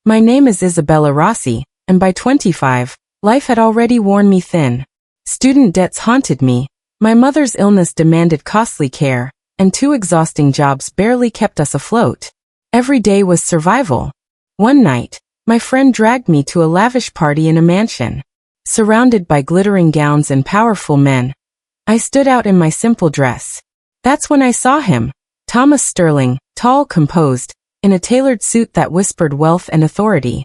My name is Isabella Rossi, and by 25, life had already worn me thin. Student debts haunted me, my mother's illness demanded costly care, and 2 exhausting jobs barely kept us afloat. Every day was survival. One night, my friend dragged me to a lavish party in a mansion. Surrounded by glittering gowns and powerful men, I stood out in my simple dress. That's when I saw him, Thomas Sterling, tall, composed, in a tailored suit that whispered wealth and authority.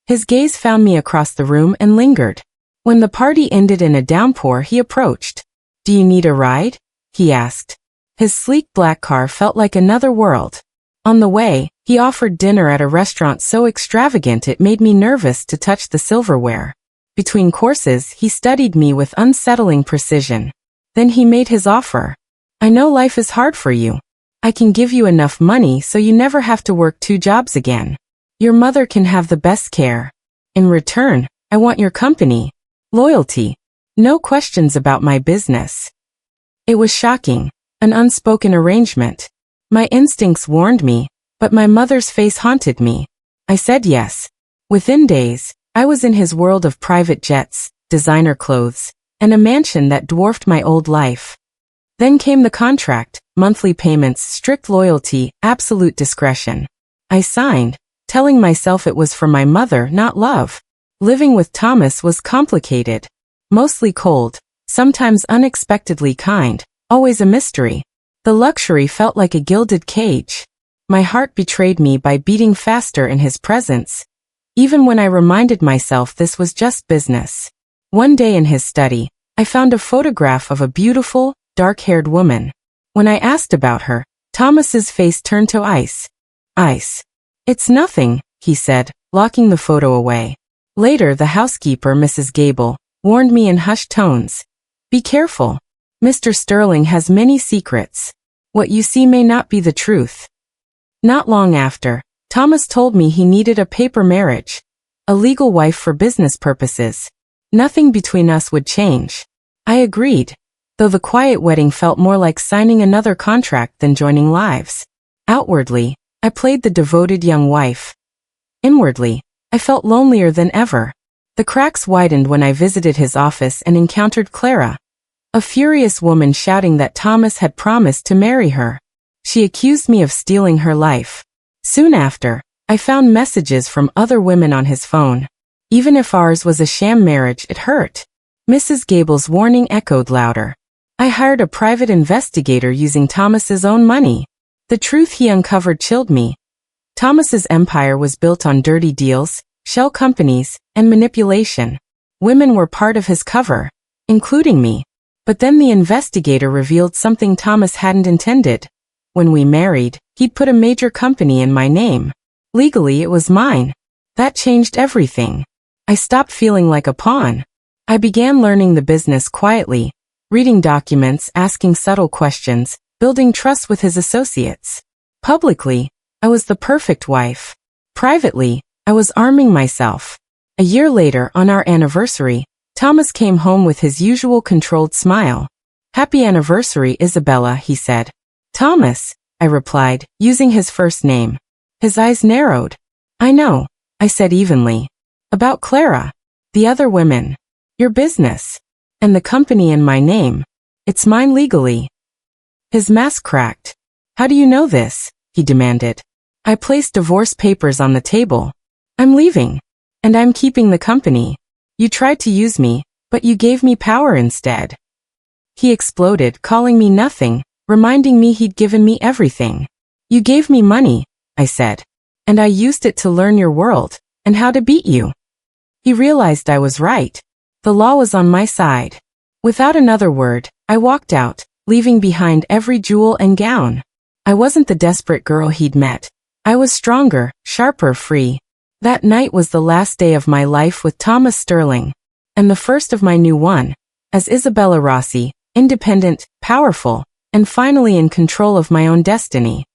His gaze found me across the room and lingered. When the party ended in a downpour, he approached. "Do you need a ride?" he asked. His sleek black car felt like another world. On the way, he offered dinner at a restaurant so extravagant it made me nervous to touch the silverware. Between courses, he studied me with unsettling precision. Then he made his offer. "I know life is hard for you. I can give you enough money so you never have to work 2 jobs again. Your mother can have the best care. In return, I want your company. Loyalty. No questions about my business." It was shocking, an unspoken arrangement. My instincts warned me, but my mother's face haunted me. I said yes. Within days, I was in his world of private jets, designer clothes, and a mansion that dwarfed my old life. Then came the contract, monthly payments, strict loyalty, absolute discretion. I signed, telling myself it was for my mother, not love. Living with Thomas was complicated. Mostly cold, sometimes unexpectedly kind, always a mystery. The luxury felt like a gilded cage. My heart betrayed me by beating faster in his presence, even when I reminded myself this was just business. One day in his study, I found a photograph of a beautiful, dark-haired woman. When I asked about her, Thomas's face turned to ice. "Ice. It's nothing," he said, locking the photo away. Later, the housekeeper, Mrs. Gable, warned me in hushed tones. "Be careful. Mr. Sterling has many secrets. What you see may not be the truth." Not long after, Thomas told me he needed a paper marriage, a legal wife for business purposes. Nothing between us would change. I agreed, though the quiet wedding felt more like signing another contract than joining lives. Outwardly, I played the devoted young wife. Inwardly, I felt lonelier than ever. The cracks widened when I visited his office and encountered Clara, a furious woman shouting that Thomas had promised to marry her. She accused me of stealing her life. Soon after, I found messages from other women on his phone. Even if ours was a sham marriage, it hurt. Mrs. Gable's warning echoed louder. I hired a private investigator using Thomas's own money. The truth he uncovered chilled me. Thomas's empire was built on dirty deals, shell companies, and manipulation. Women were part of his cover, including me. But then the investigator revealed something Thomas hadn't intended. When we married, he'd put a major company in my name. Legally, it was mine. That changed everything. I stopped feeling like a pawn. I began learning the business quietly, reading documents, asking subtle questions, building trust with his associates. Publicly, I was the perfect wife. Privately, I was arming myself. A year later, on our anniversary, Thomas came home with his usual controlled smile. "Happy anniversary, Isabella," he said. "Thomas," I replied, using his first name. His eyes narrowed. "I know," I said evenly. "About Clara. The other women. Your business. And the company in my name. It's mine legally." His mask cracked. "How do you know this?" he demanded. I placed divorce papers on the table. "I'm leaving. And I'm keeping the company. You tried to use me, but you gave me power instead." He exploded, calling me nothing, reminding me he'd given me everything. "You gave me money," I said. "And I used it to learn your world, and how to beat you." He realized I was right. The law was on my side. Without another word, I walked out, leaving behind every jewel and gown. I wasn't the desperate girl he'd met. I was stronger, sharper, free. That night was the last day of my life with Thomas Sterling, and the first of my new one, as Isabella Rossi, independent, powerful, and finally in control of my own destiny.